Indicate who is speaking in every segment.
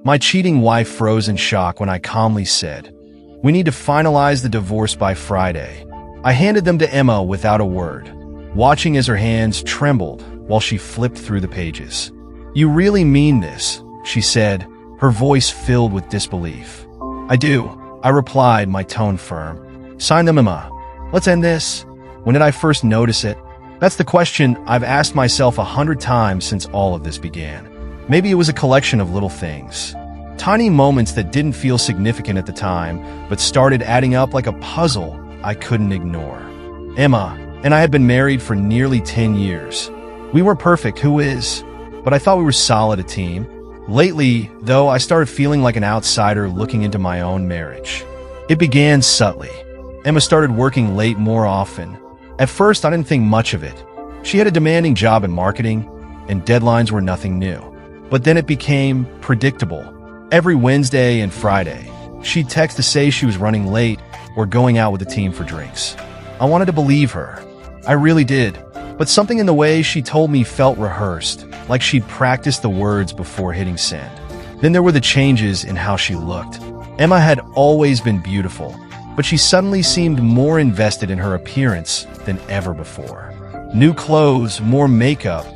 Speaker 1: My cheating wife froze in shock when I calmly said, "We need to finalize the divorce by Friday." I handed them to Emma without a word, watching as her hands trembled while she flipped through the pages. "You really mean this?" she said, her voice filled with disbelief. "I do," I replied, my tone firm. "Sign them, Emma. Let's end this." When did I first notice it? That's the question I've asked myself 100 times since all of this began. Maybe it was a collection of little things. Tiny moments that didn't feel significant at the time, but started adding up like a puzzle I couldn't ignore. Emma and I had been married for nearly 10 years. We weren't perfect, who is? But I thought we were solid a team. Lately, though, I started feeling like an outsider looking into my own marriage. It began subtly. Emma started working late more often. At first, I didn't think much of it. She had a demanding job in marketing, and deadlines were nothing new. But then it became predictable. Every Wednesday and Friday, she'd text to say she was running late or going out with the team for drinks. I wanted to believe her. I really did. But something in the way she told me felt rehearsed, like she'd practiced the words before hitting send. Then there were the changes in how she looked. Emma had always been beautiful, but she suddenly seemed more invested in her appearance than ever before. New clothes, more makeup,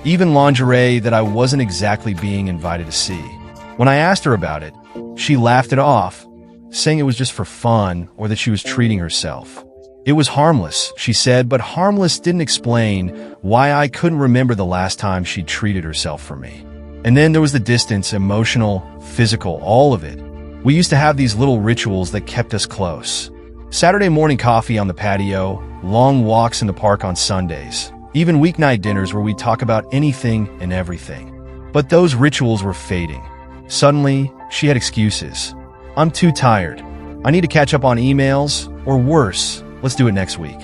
Speaker 1: even lingerie that I wasn't exactly being invited to see. When I asked her about it, she laughed it off, saying it was just for fun or that she was treating herself. It was harmless, she said, but harmless didn't explain why I couldn't remember the last time she'd treated herself for me. And then there was the distance, emotional, physical, all of it. We used to have these little rituals that kept us close. Saturday morning coffee on the patio, long walks in the park on Sundays, even weeknight dinners where we'd talk about anything and everything. But those rituals were fading. Suddenly, she had excuses. "I'm too tired. I need to catch up on emails," or worse, "Let's do it next week."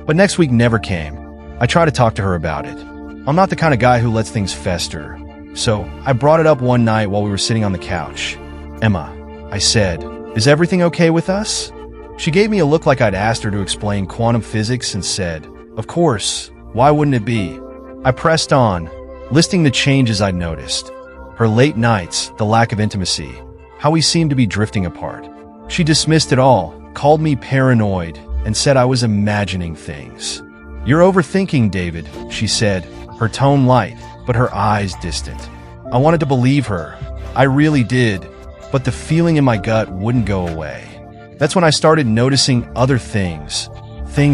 Speaker 1: But next week never came. I tried to talk to her about it. I'm not the kind of guy who lets things fester. So I brought it up one night while we were sitting on the couch. "Emma," I said, "is everything okay with us?" She gave me a look like I'd asked her to explain quantum physics and said, "Of course, why wouldn't it be?" I pressed on, listing the changes I'd noticed. Her late nights, the lack of intimacy, how we seemed to be drifting apart. She dismissed it all, called me paranoid, and said I was imagining things. "You're overthinking, David," she said, her tone light, but her eyes distant. I wanted to believe her. I really did, but the feeling in my gut wouldn't go away. That's when I started noticing other things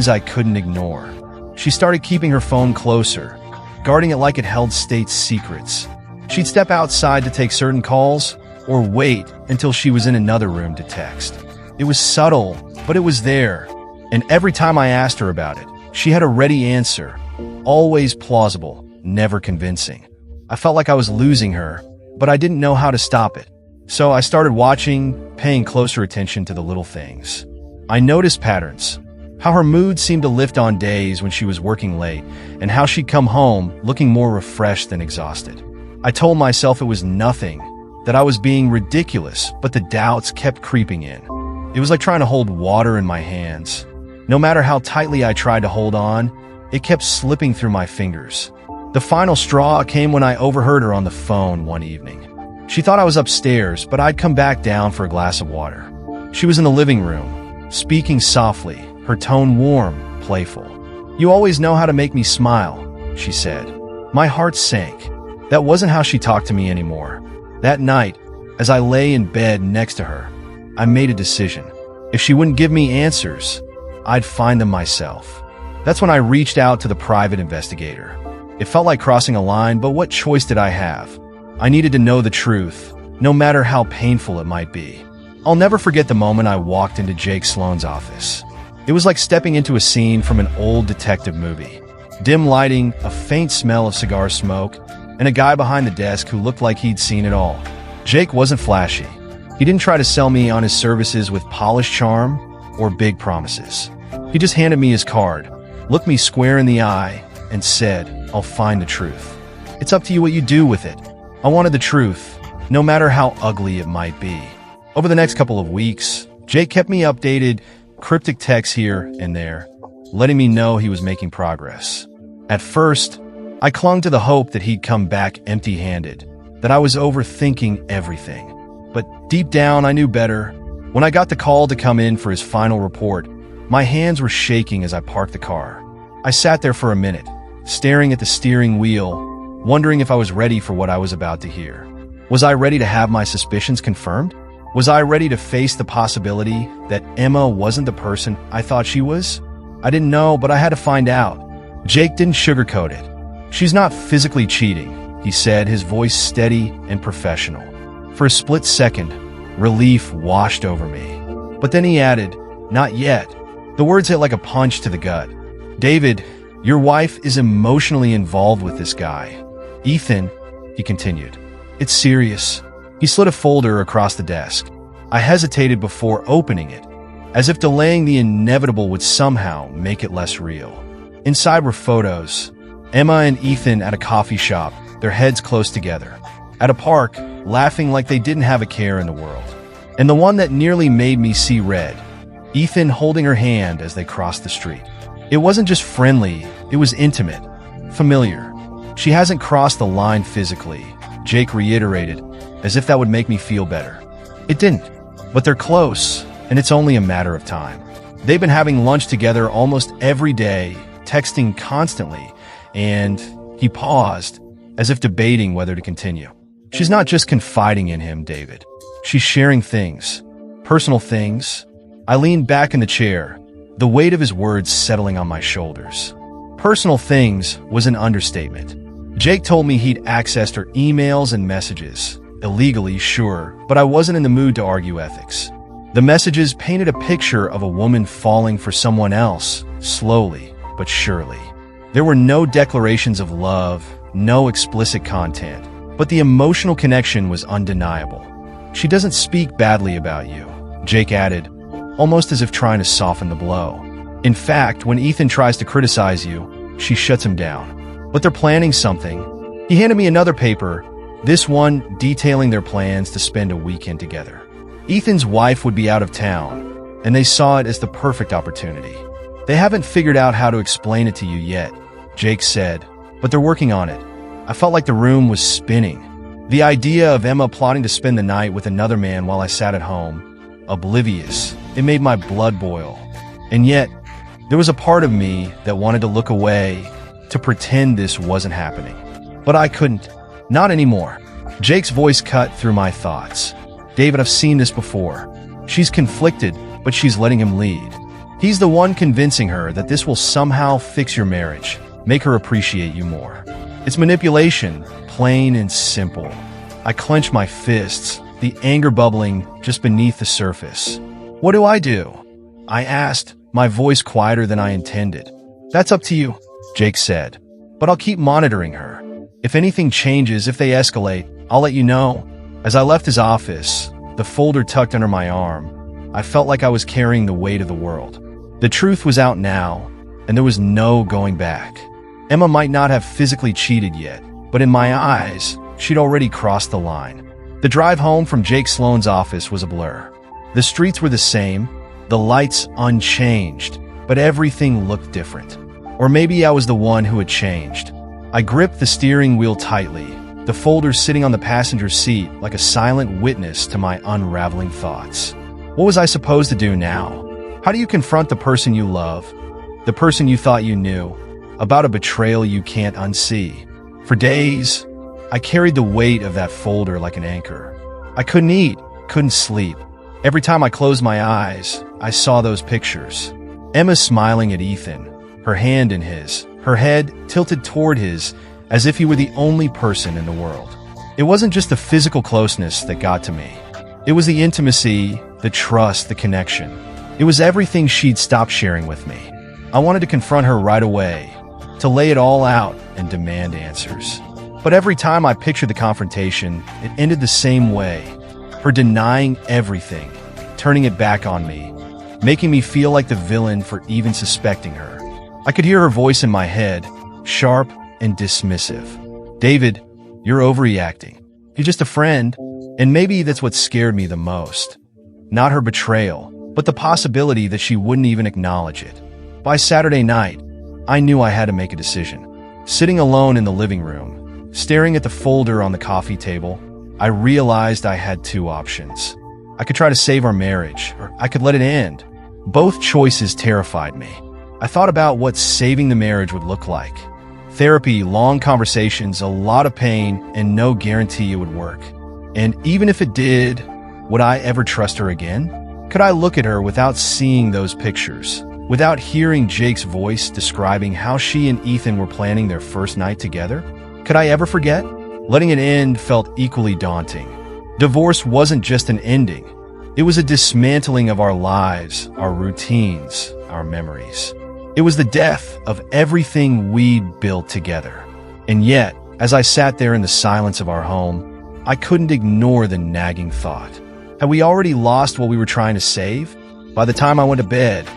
Speaker 1: I couldn't ignore. She started keeping her phone closer, guarding it like it held state secrets. She'd step outside to take certain calls, or wait until she was in another room to text. It was subtle, but it was there. And every time I asked her about it, she had a ready answer, always plausible, never convincing. I felt like I was losing her, but I didn't know how to stop it. So I started watching, paying closer attention to the little things. I noticed patterns, how her mood seemed to lift on days when she was working late, and how she'd come home looking more refreshed than exhausted. I told myself it was nothing, that I was being ridiculous, but the doubts kept creeping in. It was like trying to hold water in my hands. No matter how tightly I tried to hold on, it kept slipping through my fingers. The final straw came when I overheard her on the phone one evening. She thought I was upstairs, but I'd come back down for a glass of water. She was in the living room, speaking softly, her tone warm, playful. "You always know how to make me smile," she said. My heart sank. That wasn't how she talked to me anymore. That night, as I lay in bed next to her, I made a decision. If she wouldn't give me answers, I'd find them myself. That's when I reached out to the private investigator. It felt like crossing a line, but what choice did I have? I needed to know the truth, no matter how painful it might be. I'll never forget the moment I walked into Jake Sloan's office. It was like stepping into a scene from an old detective movie. Dim lighting, a faint smell of cigar smoke, and a guy behind the desk who looked like he'd seen it all. Jake wasn't flashy. He didn't try to sell me on his services with polished charm or big promises. He just handed me his card, looked me square in the eye, and said, "I'll find the truth. It's up to you what you do with it." I wanted the truth, no matter how ugly it might be. Over the next couple of weeks, Jake kept me updated, cryptic texts here and there, letting me know he was making progress. At first, I clung to the hope that he'd come back empty-handed, that I was overthinking everything. but deep down I knew better. When I got the call to come in for his final report, my hands were shaking as I parked the car. I sat there for a minute, staring at the steering wheel, wondering if I was ready for what I was about to hear. Was I ready to have my suspicions confirmed? Was I ready to face the possibility that Emma wasn't the person I thought she was? I didn't know, but I had to find out. Jake didn't sugarcoat it. She's not physically cheating, he said, his voice steady and professional. For a split second, relief washed over me. But then he added, not yet. The words hit like a punch to the gut. David, your wife is emotionally involved with this guy. Ethan, he continued. It's serious. He slid a folder across the desk. I hesitated before opening it, as if delaying the inevitable would somehow make it less real. Inside were photos. Emma and Ethan at a coffee shop, their heads close together. At a park, laughing like they didn't have a care in the world. And the one that nearly made me see red. Ethan holding her hand as they crossed the street. It wasn't just friendly, it was intimate, familiar. She hasn't crossed the line physically, Jake reiterated, as if that would make me feel better. It didn't, but they're close, and it's only a matter of time. They've been having lunch together almost every day, texting constantly, and he paused, as if debating whether to continue. She's not just confiding in him, David. She's sharing things, personal things. I leaned back in the chair, the weight of his words settling on my shoulders. Personal things was an understatement. Jake told me he'd accessed her emails and messages. Illegally, sure, but I wasn't in the mood to argue ethics. The messages painted a picture of a woman falling for someone else, slowly but surely. There were no declarations of love, no explicit content, but the emotional connection was undeniable. She doesn't speak badly about you, Jake added, almost as if trying to soften the blow. In fact, when Ethan tries to criticize you, she shuts him down. But they're planning something. He handed me another paper, this one detailing their plans to spend a weekend together. Ethan's wife would be out of town, and they saw it as the perfect opportunity. They haven't figured out how to explain it to you yet, Jake said, but they're working on it. I felt like the room was spinning. The idea of Emma plotting to spend the night with another man while I sat at home, oblivious, it made my blood boil. And yet, there was a part of me that wanted to look away, to pretend this wasn't happening. But I couldn't. Not anymore. Jake's voice cut through my thoughts. David, I've seen this before. She's conflicted, but she's letting him lead. He's the one convincing her that this will somehow fix your marriage, make her appreciate you more. It's manipulation, plain and simple. I clench my fists, the anger bubbling just beneath the surface. What do? I asked, my voice quieter than I intended. That's up to you, Jake said, but I'll keep monitoring her. If anything changes, if they escalate, I'll let you know. As I left his office, the folder tucked under my arm, I felt like I was carrying the weight of the world. The truth was out now, and there was no going back. Emma might not have physically cheated yet, but in my eyes, she'd already crossed the line. The drive home from Jake Sloan's office was a blur. The streets were the same, the lights unchanged, but everything looked different. Or maybe I was the one who had changed. I gripped the steering wheel tightly, the folder sitting on the passenger seat like a silent witness to my unraveling thoughts. What was I supposed to do now? How do you confront the person you love, the person you thought you knew, about a betrayal you can't unsee? For days, I carried the weight of that folder like an anchor. I couldn't eat, couldn't sleep. Every time I closed my eyes, I saw those pictures. Emma smiling at Ethan, her hand in his, her head tilted toward his, as if he were the only person in the world. It wasn't just the physical closeness that got to me. It was the intimacy, the trust, the connection. It was everything she'd stopped sharing with me. I wanted to confront her right away, to lay it all out and demand answers. But every time I pictured the confrontation, it ended the same way. Her denying everything, turning it back on me, making me feel like the villain for even suspecting her. I could hear her voice in my head, sharp and dismissive. David, you're overreacting. He's just a friend. And maybe that's what scared me the most. Not her betrayal, but the possibility that she wouldn't even acknowledge it. By Saturday night, I knew I had to make a decision. Sitting alone in the living room, staring at the folder on the coffee table, I realized I had two options. I could try to save our marriage, or I could let it end. Both choices terrified me. I thought about what saving the marriage would look like. Therapy, long conversations, a lot of pain, and no guarantee it would work. And even if it did, would I ever trust her again? Could I look at her without seeing those pictures? Without hearing Jake's voice describing how she and Ethan were planning their first night together? Could I ever forget? Letting it end felt equally daunting. Divorce wasn't just an ending. It was a dismantling of our lives, our routines, our memories. It was the death of everything we'd built together. And yet, as I sat there in the silence of our home, I couldn't ignore the nagging thought. Had we already lost what we were trying to save? By the time I went to bed,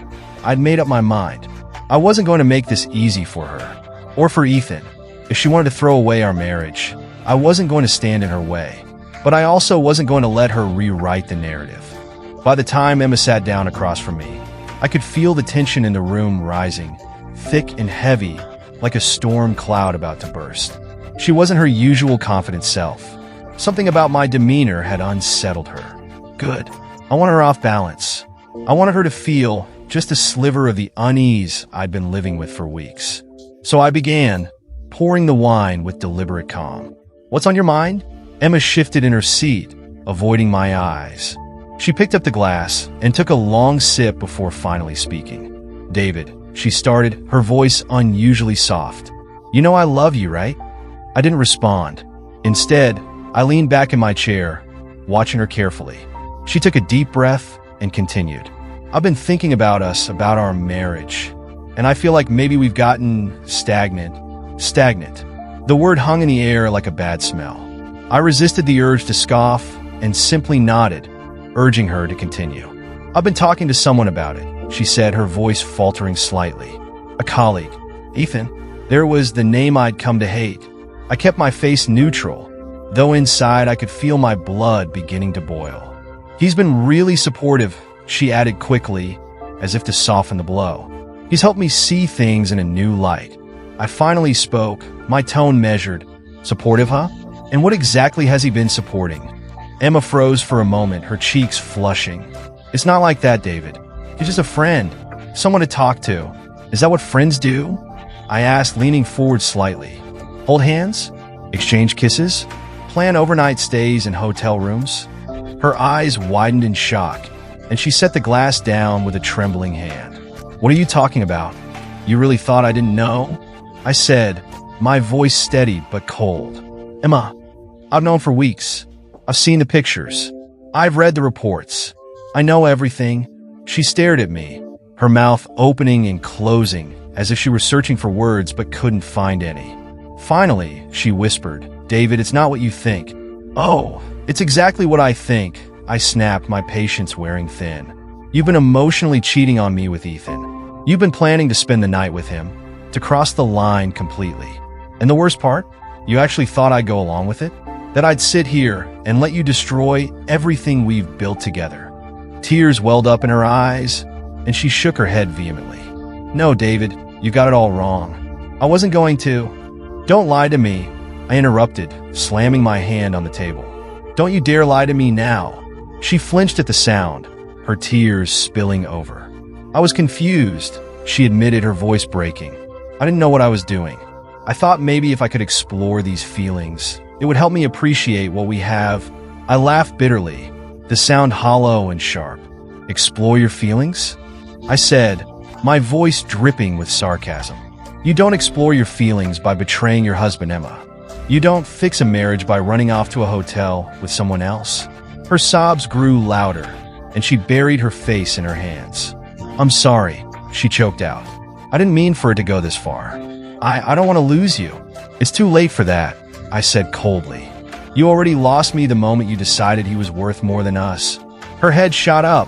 Speaker 1: I'd made up my mind. I wasn't going to make this easy for her, or for Ethan. If she wanted to throw away our marriage, I wasn't going to stand in her way. But I also wasn't going to let her rewrite the narrative. By the time Emma sat down across from me, I could feel the tension in the room rising, thick and heavy, like a storm cloud about to burst. She wasn't her usual confident self. Something about my demeanor had unsettled her. Good. I wanted her off balance. I wanted her to feel just a sliver of the unease I'd been living with for weeks. So I began, pouring the wine with deliberate calm. What's on your mind? Emma shifted in her seat, avoiding my eyes. She picked up the glass and took a long sip before finally speaking. David, she started, her voice unusually soft. You know I love you, right? I didn't respond. Instead, I leaned back in my chair, watching her carefully. She took a deep breath and continued. I've been thinking about us, about our marriage, and I feel like maybe we've gotten stagnant. The word hung in the air like a bad smell. I resisted the urge to scoff and simply nodded, urging her to continue. I've been talking to someone about it, she said, her voice faltering slightly. A colleague. Ethan. There was the name I'd come to hate. I kept my face neutral, though inside I could feel my blood beginning to boil. He's been really supportive, she added quickly, as if to soften the blow. He's helped me see things in a new light. I finally spoke, my tone measured. Supportive, huh? And what exactly has he been supporting? Emma froze for a moment, her cheeks flushing. It's not like that, David. He's just a friend, someone to talk to. Is that what friends do? I asked, leaning forward slightly. Hold hands? Exchange kisses? Plan overnight stays in hotel rooms? Her eyes widened in shock, and she set the glass down with a trembling hand. What are you talking about? You really thought I didn't know? I said, my voice steady but cold. Emma, I've known for weeks. I've seen the pictures. I've read the reports. I know everything. She stared at me, her mouth opening and closing as if she were searching for words but couldn't find any. Finally, she whispered, David, it's not what you think. Oh, it's exactly what I think, I snapped, my patience wearing thin. You've been emotionally cheating on me with Ethan. You've been planning to spend the night with him, to cross the line completely. And the worst part? You actually thought I'd go along with it? That I'd sit here and let you destroy everything we've built together. Tears welled up in her eyes, and she shook her head vehemently. No, David, you got it all wrong. I wasn't going to. Don't lie to me, I interrupted, slamming my hand on the table. Don't you dare lie to me now. She flinched at the sound, her tears spilling over. I was confused, she admitted, her voice breaking. I didn't know what I was doing. I thought maybe if I could explore these feelings, it would help me appreciate what we have. I laughed bitterly, the sound hollow and sharp. Explore your feelings? I said, my voice dripping with sarcasm. You don't explore your feelings by betraying your husband, Emma. You don't fix a marriage by running off to a hotel with someone else. Her sobs grew louder, and she buried her face in her hands. I'm sorry, she choked out. I didn't mean for it to go this far. I don't want to lose you. It's too late for that, I said coldly. You already lost me the moment you decided he was worth more than us. Her head shot up,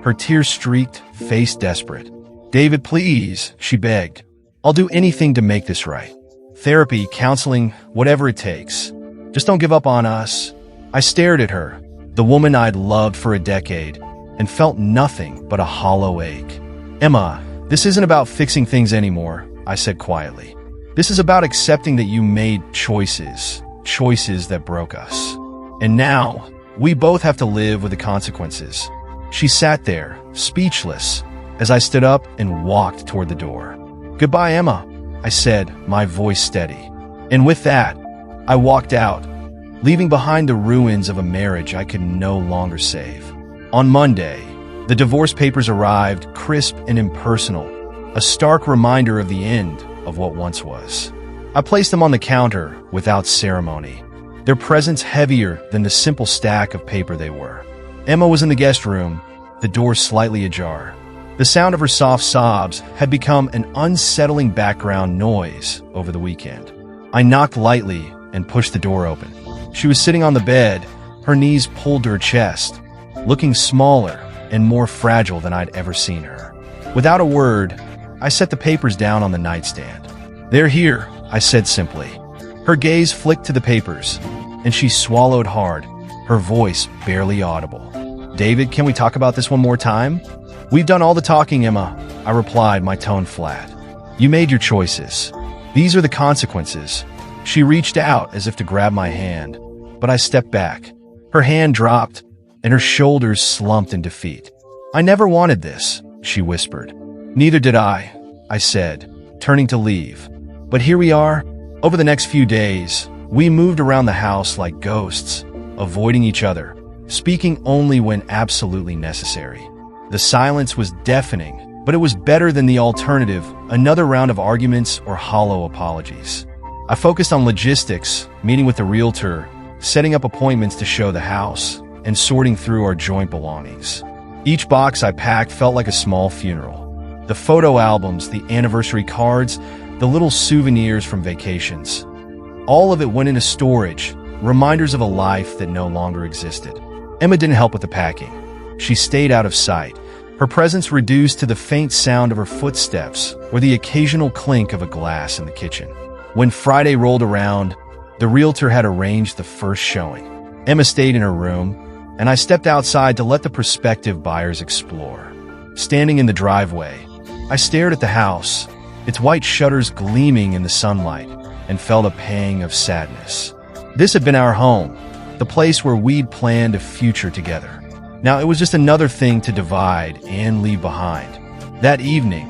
Speaker 1: her tears streaked, face desperate. David, please, she begged. I'll do anything to make this right. Therapy, counseling, whatever it takes. Just don't give up on us. I stared at her, the woman I'd loved for a decade, and felt nothing but a hollow ache. Emma, this isn't about fixing things anymore, I said quietly. This is about accepting that you made choices that broke us. And now, we both have to live with the consequences. She sat there, speechless, as I stood up and walked toward the door. "Goodbye, Emma," I said, my voice steady. And with that, I walked out, leaving behind the ruins of a marriage I could no longer save. On Monday, the divorce papers arrived, crisp and impersonal, a stark reminder of the end of what once was. I placed them on the counter without ceremony, their presence heavier than the simple stack of paper they were. Emma was in the guest room, the door slightly ajar. The sound of her soft sobs had become an unsettling background noise over the weekend. I knocked lightly and pushed the door open. She was sitting on the bed, her knees pulled to her chest, looking smaller and more fragile than I'd ever seen her. Without a word, I set the papers down on the nightstand. "They're here," I said simply. Her gaze flicked to the papers, and she swallowed hard, her voice barely audible. "David, can we talk about this one more time?" "We've done all the talking, Emma," I replied, my tone flat. "You made your choices. These are the consequences." She reached out as if to grab my hand, but I stepped back. Her hand dropped, and her shoulders slumped in defeat. "I never wanted this," she whispered. "Neither did I said, turning to leave. But here we are. Over the next few days, we moved around the house like ghosts, avoiding each other, speaking only when absolutely necessary. The silence was deafening, but it was better than the alternative, another round of arguments or hollow apologies. I focused on logistics, meeting with the realtor, setting up appointments to show the house, and sorting through our joint belongings. Each box I packed felt like a small funeral. The photo albums, the anniversary cards, the little souvenirs from vacations. All of it went into storage, reminders of a life that no longer existed. Emma didn't help with the packing. She stayed out of sight, her presence reduced to the faint sound of her footsteps or the occasional clink of a glass in the kitchen. When Friday rolled around, the realtor had arranged the first showing. Emma stayed in her room, and I stepped outside to let the prospective buyers explore. Standing in the driveway, I stared at the house, its white shutters gleaming in the sunlight, and felt a pang of sadness. This had been our home, the place where we'd planned a future together. Now it was just another thing to divide and leave behind. That evening,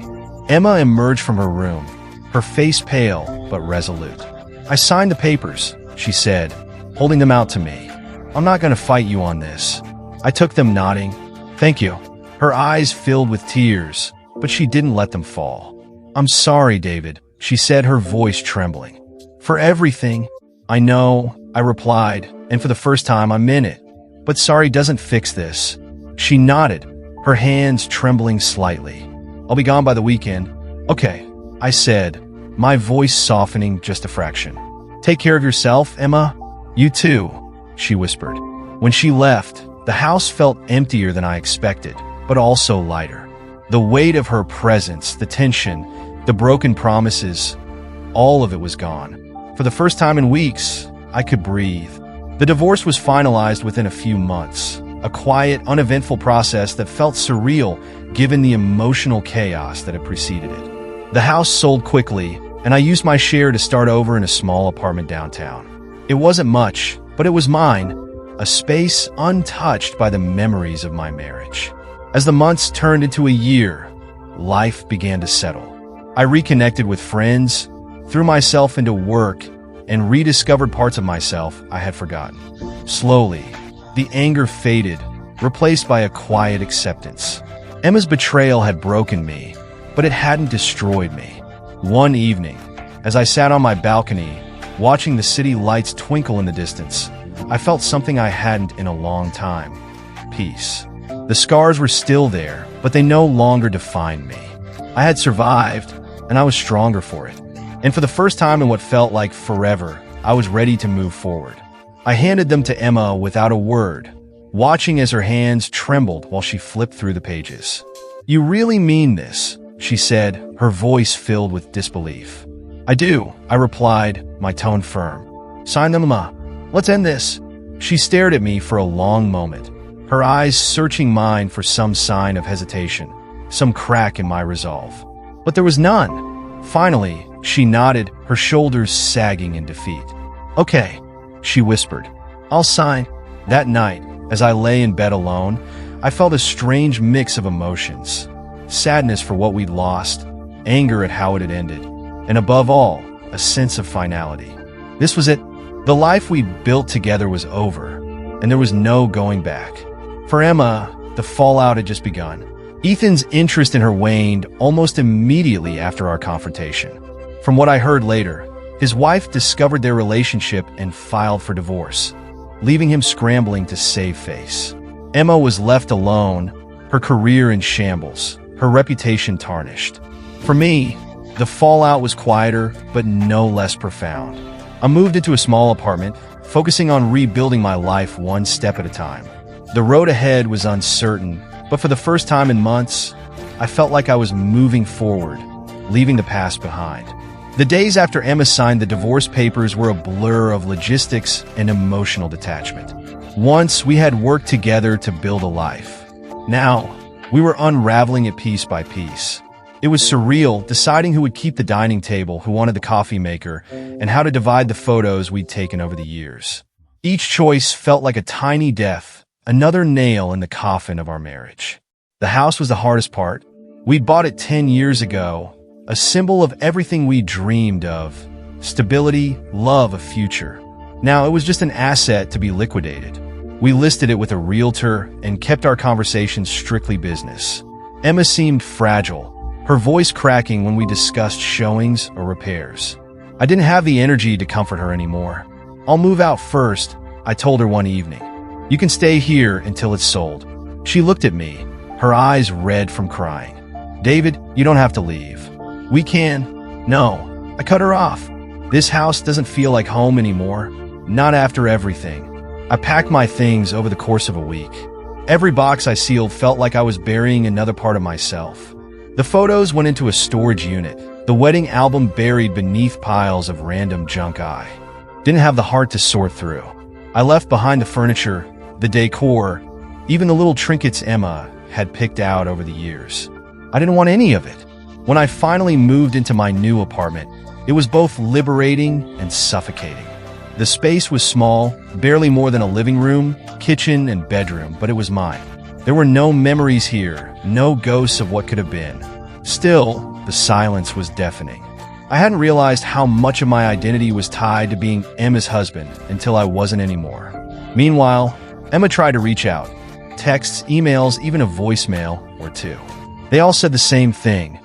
Speaker 1: Emma emerged from her room, her face pale but resolute. "I signed the papers," she said, holding them out to me. "I'm not going to fight you on this." I took them, nodding. "Thank you." Her eyes filled with tears, but she didn't let them fall. "I'm sorry, David," she said, her voice trembling. "For everything." "I know," I replied, and for the first time I meant it. "But sorry doesn't fix this." She nodded, her hands trembling slightly. "I'll be gone by the weekend." "Okay," I said, my voice softening just a fraction. "Take care of yourself, Emma." "You too," she whispered. When she left, the house felt emptier than I expected, but also lighter. The weight of her presence, the tension, the broken promises, all of it was gone. For the first time in weeks, I could breathe. The divorce was finalized within a few months, a quiet, uneventful process that felt surreal given the emotional chaos that had preceded it. The house sold quickly, and I used my share to start over in a small apartment downtown. It wasn't much, but it was mine, a space untouched by the memories of my marriage. As the months turned into a year, life began to settle. I reconnected with friends, threw myself into work, and rediscovered parts of myself I had forgotten. Slowly, the anger faded, replaced by a quiet acceptance. Emma's betrayal had broken me, but it hadn't destroyed me. One evening, as I sat on my balcony, watching the city lights twinkle in the distance, I felt something I hadn't in a long time: peace. The scars were still there, but they no longer defined me. I had survived, and I was stronger for it. And for the first time in what felt like forever, I was ready to move forward. I handed them to Emma without a word, watching as her hands trembled while she flipped through the pages. "You really mean this?" she said, her voice filled with disbelief. "I do," I replied, my tone firm. "Sign them, Emma. Let's end this." She stared at me for a long moment, her eyes searching mine for some sign of hesitation, some crack in my resolve. But there was none. Finally, she nodded, her shoulders sagging in defeat. "Okay," she whispered. "I'll sign." That night, as I lay in bed alone, I felt a strange mix of emotions. Sadness for what we'd lost, anger at how it had ended, and above all, a sense of finality. This was it. The life we'd built together was over, and there was no going back. For Emma, the fallout had just begun. Ethan's interest in her waned almost immediately after our confrontation. From what I heard later, his wife discovered their relationship and filed for divorce, leaving him scrambling to save face. Emma was left alone, her career in shambles, her reputation tarnished. For me, the fallout was quieter, but no less profound. I moved into a small apartment, focusing on rebuilding my life one step at a time. The road ahead was uncertain, but for the first time in months, I felt like I was moving forward, leaving the past behind. The days after Emma signed the divorce papers were a blur of logistics and emotional detachment. Once, we had worked together to build a life. Now, we were unraveling it piece by piece. It was surreal, deciding who would keep the dining table, who wanted the coffee maker, and how to divide the photos we'd taken over the years. Each choice felt like a tiny death, another nail in the coffin of our marriage. The house was the hardest part. We'd bought it 10 years ago, a symbol of everything we dreamed of: stability, love, a future. Now it was just an asset to be liquidated. We listed it with a realtor and kept our conversations strictly business. Emma seemed fragile, her voice cracking when we discussed showings or repairs. I didn't have the energy to comfort her anymore. "I'll move out first," I told her one evening. "You can stay here until it's sold." She looked at me, her eyes red from crying. "David, you don't have to leave. We can." "No," I cut her off. "This house doesn't feel like home anymore. Not after everything." I packed my things over the course of a week. Every box I sealed felt like I was burying another part of myself. The photos went into a storage unit, the wedding album buried beneath piles of random junk I didn't have the heart to sort through. I left behind the furniture, the decor, even the little trinkets Emma had picked out over the years. I didn't want any of it. When I finally moved into my new apartment, it was both liberating and suffocating. The space was small, barely more than a living room, kitchen, and bedroom, but it was mine. There were no memories here, no ghosts of what could have been. Still, the silence was deafening. I hadn't realized how much of my identity was tied to being Emma's husband until I wasn't anymore. Meanwhile, Emma tried to reach out. Texts, emails, even a voicemail or two. They all said the same thing: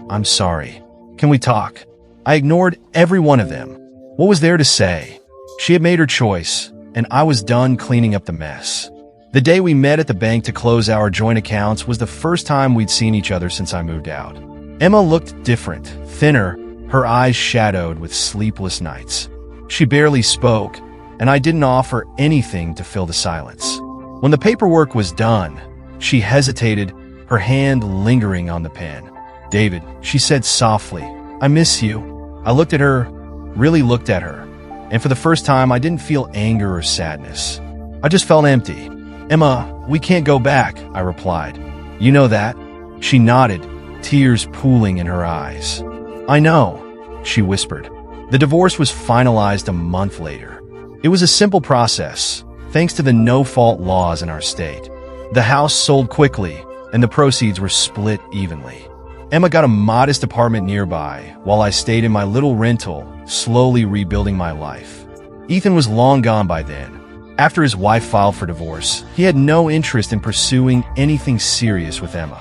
Speaker 1: "I'm sorry. Can we talk?" I ignored every one of them. What was there to say? She had made her choice, and I was done cleaning up the mess. The day we met at the bank to close our joint accounts was the first time we'd seen each other since I moved out. Emma looked different, thinner, her eyes shadowed with sleepless nights. She barely spoke, and I didn't offer anything to fill the silence. When the paperwork was done, she hesitated, her hand lingering on the pen. "David," she said softly, "I miss you." I looked at her, really looked at her, and for the first time I didn't feel anger or sadness. I just felt empty. "Emma, we can't go back," I replied. "You know that?" She nodded, tears pooling in her eyes. "I know," she whispered. The divorce was finalized a month later. It was a simple process, thanks to the no-fault laws in our state. The house sold quickly, and the proceeds were split evenly. Emma got a modest apartment nearby, while I stayed in my little rental, slowly rebuilding my life. Ethan was long gone by then. After his wife filed for divorce, he had no interest in pursuing anything serious with Emma.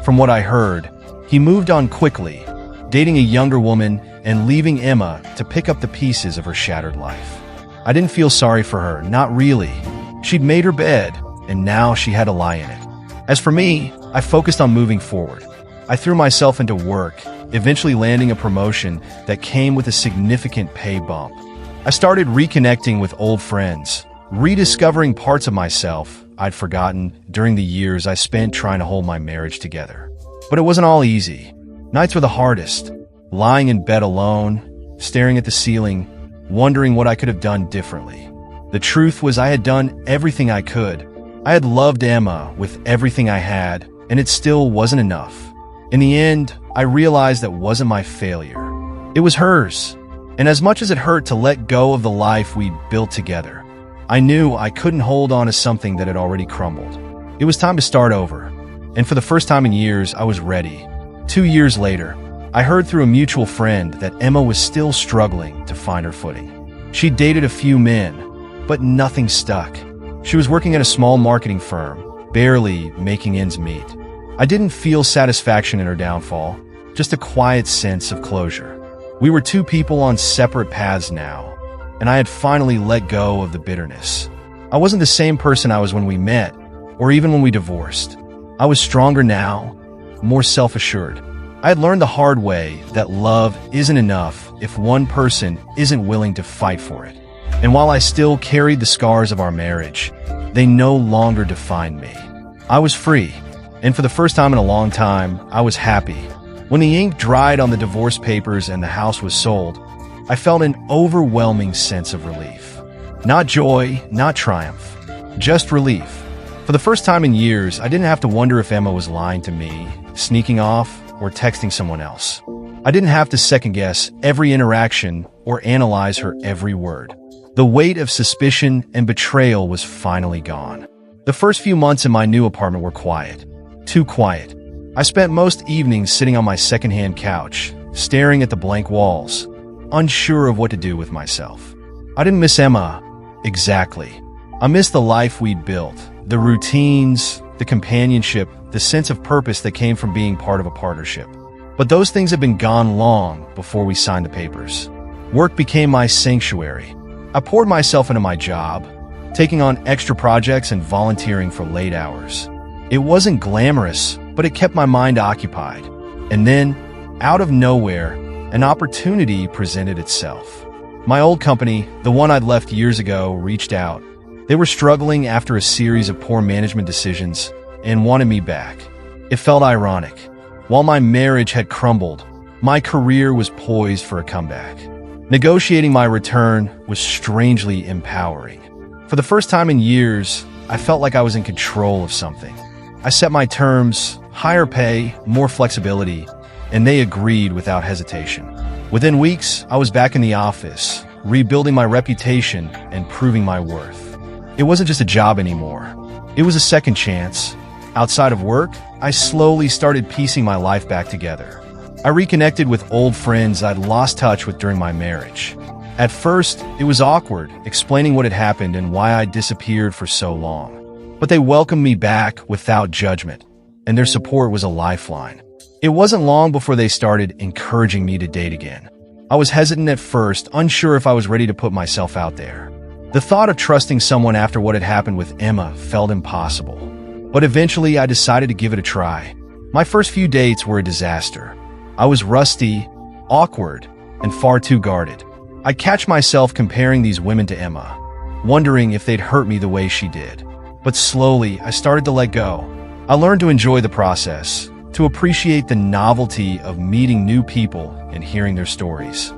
Speaker 1: From what I heard, he moved on quickly, dating a younger woman and leaving Emma to pick up the pieces of her shattered life. I didn't feel sorry for her, not really. She'd made her bed, and now she had to lie in it. As for me, I focused on moving forward. I threw myself into work, eventually landing a promotion that came with a significant pay bump. I started reconnecting with old friends, rediscovering parts of myself I'd forgotten during the years I spent trying to hold my marriage together. But it wasn't all easy. Nights were the hardest, lying in bed alone, staring at the ceiling, wondering what I could have done differently. The truth was I had done everything I could. I had loved Emma with everything I had, and it still wasn't enough. In the end, I realized that wasn't my failure. It was hers. And as much as it hurt to let go of the life we'd built together, I knew I couldn't hold on to something that had already crumbled. It was time to start over. And for the first time in years, I was ready. 2 years later, I heard through a mutual friend that Emma was still struggling to find her footing. She dated a few men, but nothing stuck. She was working at a small marketing firm, barely making ends meet. I didn't feel satisfaction in her downfall, just a quiet sense of closure. We were two people on separate paths now, and I had finally let go of the bitterness. I wasn't the same person I was when we met, or even when we divorced. I was stronger now, more self-assured. I had learned the hard way that love isn't enough if one person isn't willing to fight for it. And while I still carried the scars of our marriage, they no longer defined me. I was free, and for the first time in a long time, I was happy. When the ink dried on the divorce papers and the house was sold, I felt an overwhelming sense of relief. Not joy, not triumph, just relief. For the first time in years, I didn't have to wonder if Emma was lying to me, sneaking off, or texting someone else. I didn't have to second-guess every interaction or analyze her every word. The weight of suspicion and betrayal was finally gone. The first few months in my new apartment were quiet. Too quiet. I spent most evenings sitting on my secondhand couch, staring at the blank walls, unsure of what to do with myself. I didn't miss Emma, exactly. I missed the life we'd built, the routines, the companionship, the sense of purpose that came from being part of a partnership. But those things had been gone long before we signed the papers. Work became my sanctuary. I poured myself into my job, taking on extra projects and volunteering for late hours. It wasn't glamorous, but it kept my mind occupied. And then, out of nowhere, an opportunity presented itself. My old company, the one I'd left years ago, reached out. They were struggling after a series of poor management decisions and wanted me back. It felt ironic. While my marriage had crumbled, my career was poised for a comeback. Negotiating my return was strangely empowering. For the first time in years, I felt like I was in control of something. I set my terms, higher pay, more flexibility, and they agreed without hesitation. Within weeks, I was back in the office, rebuilding my reputation and proving my worth. It wasn't just a job anymore. It was a second chance. Outside of work, I slowly started piecing my life back together. I reconnected with old friends I'd lost touch with during my marriage. At first, it was awkward, explaining what had happened and why I'd disappeared for so long. But they welcomed me back without judgment, and their support was a lifeline. It wasn't long before they started encouraging me to date again. I was hesitant at first, unsure if I was ready to put myself out there. The thought of trusting someone after what had happened with Emma felt impossible. But eventually, I decided to give it a try. My first few dates were a disaster. I was rusty, awkward, and far too guarded. I'd catch myself comparing these women to Emma, wondering if they'd hurt me the way she did. But slowly, I started to let go. I learned to enjoy the process, to appreciate the novelty of meeting new people and hearing their stories.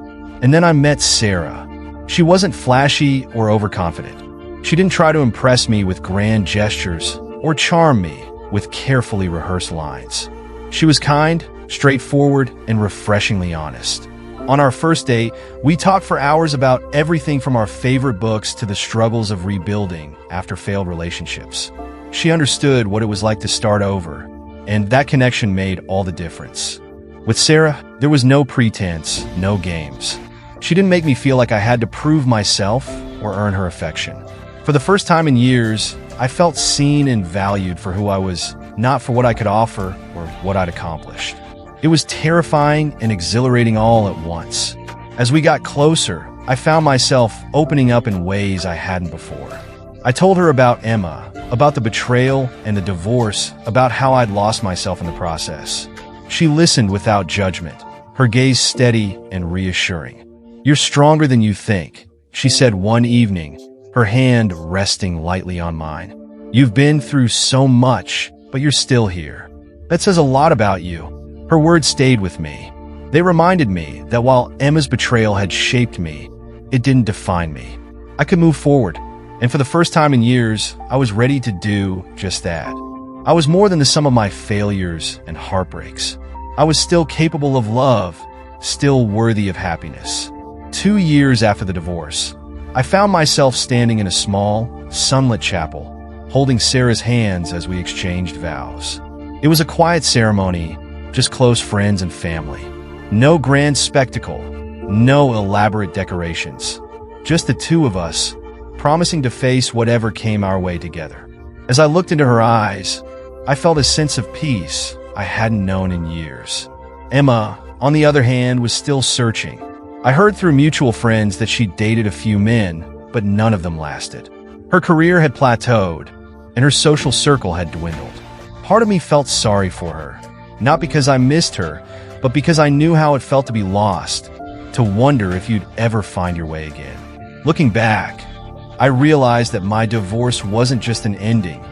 Speaker 1: And then I met Sarah. She wasn't flashy or overconfident. She didn't try to impress me with grand gestures or charm me with carefully rehearsed lines. She was kind, straightforward, and refreshingly honest. On our first date, we talked for hours about everything from our favorite books to the struggles of rebuilding after failed relationships. She understood what it was like to start over, and that connection made all the difference. With Sarah, there was no pretense, no games. She didn't make me feel like I had to prove myself or earn her affection. For the first time in years, I felt seen and valued for who I was, not for what I could offer or what I'd accomplished. It was terrifying and exhilarating all at once. As we got closer, I found myself opening up in ways I hadn't before. I told her about Emma, about the betrayal and the divorce, about how I'd lost myself in the process. She listened without judgment, her gaze steady and reassuring. "You're stronger than you think," she said one evening, her hand resting lightly on mine. "You've been through so much, but you're still here. That says a lot about you." Her words stayed with me. They reminded me that while Emma's betrayal had shaped me, it didn't define me. I could move forward, and for the first time in years, I was ready to do just that. I was more than the sum of my failures and heartbreaks. I was still capable of love, still worthy of happiness. 2 years after the divorce, I found myself standing in a small, sunlit chapel, holding Sarah's hands as we exchanged vows. It was a quiet ceremony, just close friends and family. No grand spectacle, no elaborate decorations. Just the two of us, promising to face whatever came our way together. As I looked into her eyes, I felt a sense of peace I hadn't known in years. Emma, on the other hand, was still searching. I heard through mutual friends that she'd dated a few men, but none of them lasted. Her career had plateaued, and her social circle had dwindled. Part of me felt sorry for her, not because I missed her, but because I knew how it felt to be lost, to wonder if you'd ever find your way again. Looking back, I realized that my divorce wasn't just an ending.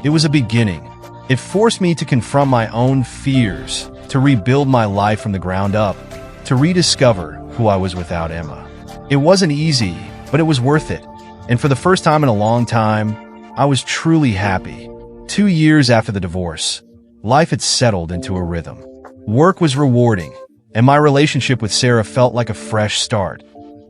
Speaker 1: It was a beginning. It forced me to confront my own fears, to rebuild my life from the ground up, to rediscover who I was without Emma. It wasn't easy, but it was worth it. And for the first time in a long time, I was truly happy. 2 years after the divorce, life had settled into a rhythm. Work was rewarding, and my relationship with Sarah felt like a fresh start,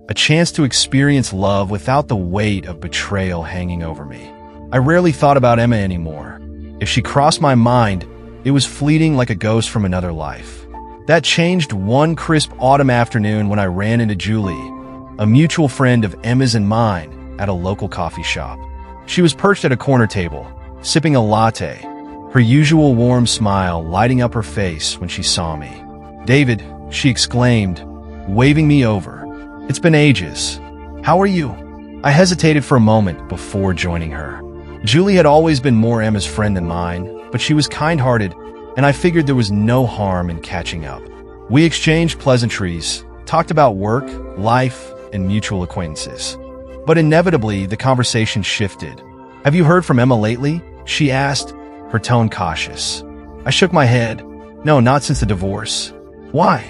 Speaker 1: a chance to experience love without the weight of betrayal hanging over me. I rarely thought about Emma anymore. If she crossed my mind, it was fleeting like a ghost from another life. That changed one crisp autumn afternoon when I ran into Julie, a mutual friend of Emma's and mine, at a local coffee shop. She was perched at a corner table, sipping a latte, her usual warm smile lighting up her face when she saw me. "David," she exclaimed, waving me over. "It's been ages. How are you?" I hesitated for a moment before joining her. Julie had always been more Emma's friend than mine, but she was kind-hearted, and I figured there was no harm in catching up. We exchanged pleasantries, talked about work, life, and mutual acquaintances. But inevitably, the conversation shifted. "Have you heard from Emma lately?" she asked, her tone cautious. I shook my head. "No, not since the divorce." "Why?"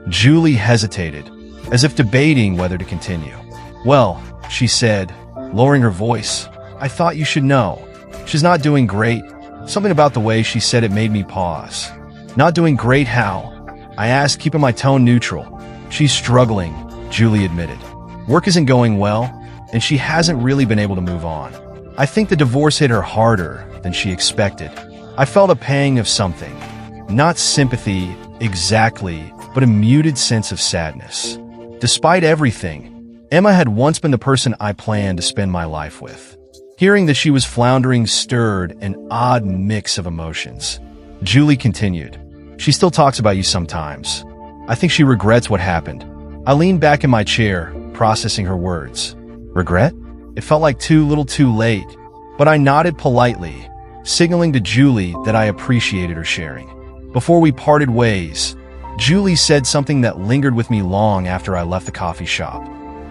Speaker 1: Julie hesitated, as if debating whether to continue. "Well," she said, lowering her voice, "I thought you should know. She's not doing great." Something about the way she said it made me pause. "Not doing great how?" I asked, keeping my tone neutral. "She's struggling," Julie admitted. "Work isn't going well, and she hasn't really been able to move on. I think the divorce hit her harder than she expected." I felt a pang of something. Not sympathy, exactly, but a muted sense of sadness. Despite everything, Emma had once been the person I planned to spend my life with. Hearing that she was floundering stirred an odd mix of emotions. Julie continued, "She still talks about you sometimes. I think she regrets what happened." I leaned back in my chair, processing her words. Regret? It felt like too little too late, but I nodded politely, signaling to Julie that I appreciated her sharing. Before we parted ways, Julie said something that lingered with me long after I left the coffee shop.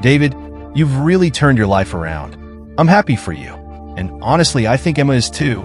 Speaker 1: "David, you've really turned your life around. I'm happy for you. And honestly, I think Emma is too."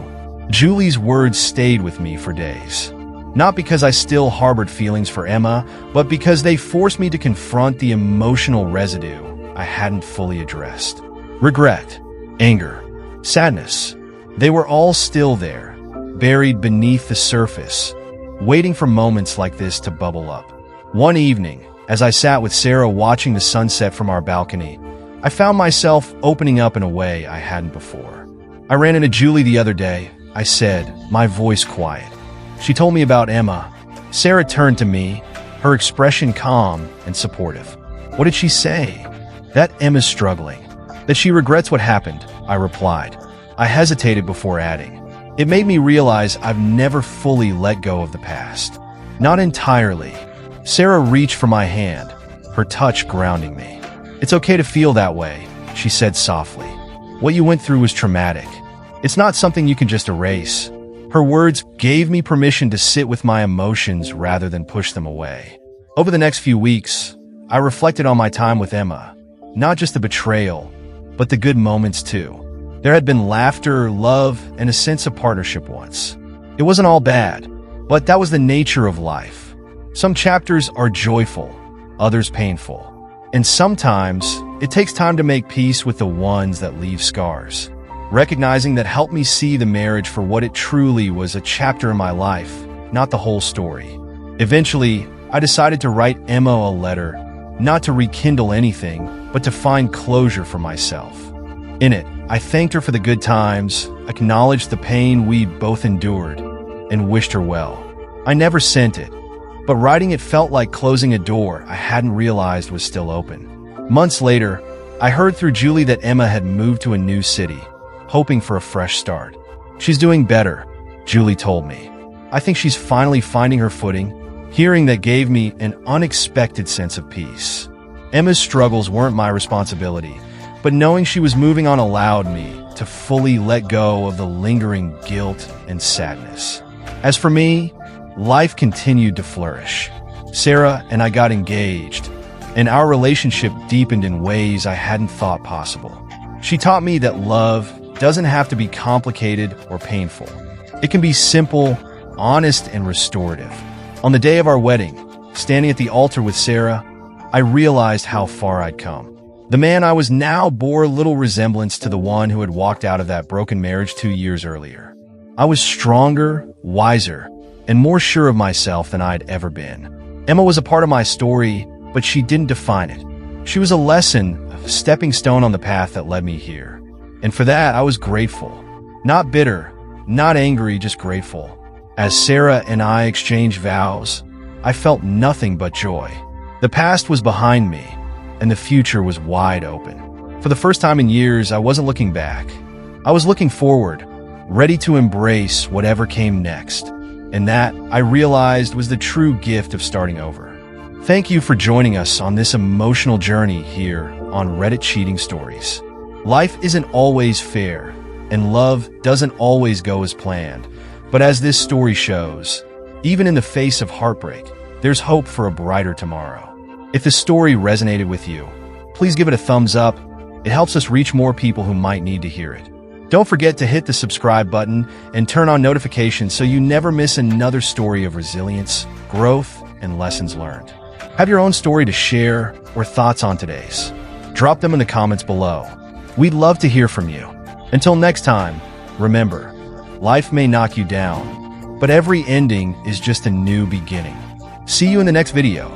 Speaker 1: Julie's words stayed with me for days. Not because I still harbored feelings for Emma, but because they forced me to confront the emotional residue I hadn't fully addressed. Regret, anger, sadness. They were all still there, buried beneath the surface, waiting for moments like this to bubble up. One evening, as I sat with Sarah watching the sunset from our balcony, I found myself opening up in a way I hadn't before. "I ran into Julie the other day," I said, my voice quiet. "She told me about Emma." Sarah turned to me, her expression calm and supportive. "What did she say?" "That Emma's struggling. That she regrets what happened," I replied. I hesitated before adding, "It made me realize I've never fully let go of the past." "Not entirely." Sarah reached for my hand, her touch grounding me. "It's okay to feel that way," she said softly. "What you went through was traumatic. It's not something you can just erase." Her words gave me permission to sit with my emotions rather than push them away. Over the next few weeks, I reflected on my time with Emma, not just the betrayal, but the good moments too. There had been laughter, love, and a sense of partnership once. It wasn't all bad, but that was the nature of life. Some chapters are joyful, others painful. And sometimes, it takes time to make peace with the ones that leave scars. Recognizing that helped me see the marriage for what it truly was, a chapter in my life, not the whole story. Eventually, I decided to write Emma a letter, not to rekindle anything, but to find closure for myself. In it, I thanked her for the good times, acknowledged the pain we both endured, and wished her well. I never sent it, but writing it felt like closing a door I hadn't realized was still open. Months later, I heard through Julie that Emma had moved to a new city, hoping for a fresh start. "She's doing better," Julie told me. "I think she's finally finding her footing." Hearing that gave me an unexpected sense of peace. Emma's struggles weren't my responsibility, but knowing she was moving on allowed me to fully let go of the lingering guilt and sadness. As for me, life continued to flourish. Sarah and I got engaged, and our relationship deepened in ways I hadn't thought possible. She taught me that love doesn't have to be complicated or painful. It can be simple, honest, and restorative. On the day of our wedding, standing at the altar with Sarah, I realized how far I'd come. The man I was now bore little resemblance to the one who had walked out of that broken marriage 2 years earlier. I was stronger, wiser, and more sure of myself than I'd ever been. Emma was a part of my story, but she didn't define it. She was a lesson, a stepping stone on the path that led me here. And for that, I was grateful. Not bitter, not angry, just grateful. As Sarah and I exchanged vows, I felt nothing but joy. The past was behind me, and the future was wide open. For the first time in years, I wasn't looking back. I was looking forward, ready to embrace whatever came next. And that, I realized, was the true gift of starting over. Thank you for joining us on this emotional journey here on Reddit Cheating Stories. Life isn't always fair, and love doesn't always go as planned. But as this story shows, even in the face of heartbreak, there's hope for a brighter tomorrow. If the story resonated with you, please give it a thumbs up. It helps us reach more people who might need to hear it. Don't forget to hit the subscribe button and turn on notifications so you never miss another story of resilience, growth, and lessons learned. Have your own story to share or thoughts on today's? Drop them in the comments below. We'd love to hear from you. Until next time, remember, life may knock you down, but every ending is just a new beginning. See you in the next video.